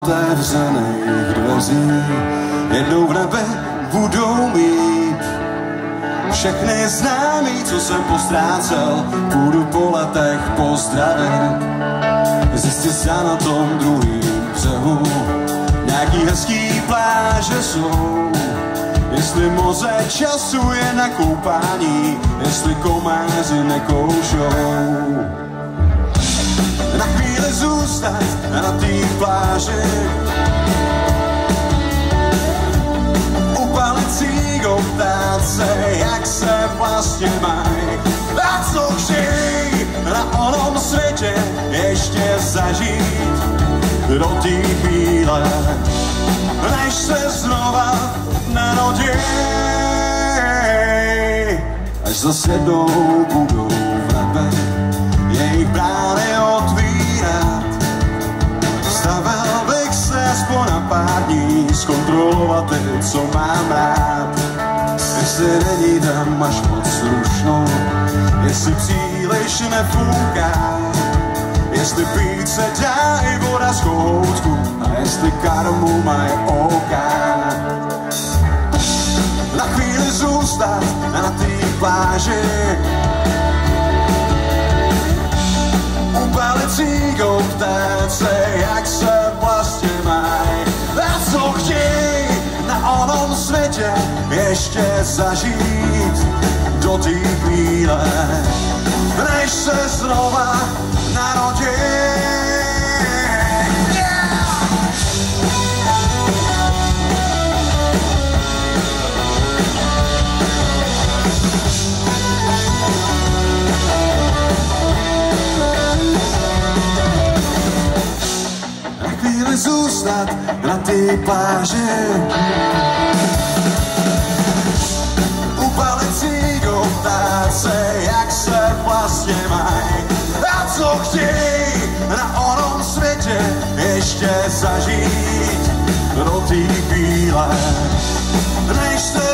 Otevřených dveří jednou v nebe budou mít všechny známý, co jsem postrácel, půjdu po letech pozdravit. Zjistit se na tom druhým břehu nějaký hezký pláže jsou, jestli moře času je na koupání, jestli komáři nekoušou. Na chvíli zůstat na té pláži, upalit cígou, ptát se, jak se vlastně mají a co chtějí na onom světě ještě zažít do té chvíle, než se znova narodí, až zase jednou budou v nebe jejich brány otvírat. Stavil bych se aspoň na pár dní zkontrolovat ty, co mám rád. Jestli není tam až moc slušno, jestli příliš nefouká, jestli pít se dá i voda z kohoutku a jestli karmu mají oká. Na chvíli zůstat na té pláži, upalit cígou, ptát se, jak se vlastně mají a co chtějí na onom světě ještě zažít do té chvíle, než se znova narodí. Zůstat na té pláži, upalit cígou, ptát se, jak se vlastně mají a co chtějí na onom světě ještě zažít do té chvíle, než se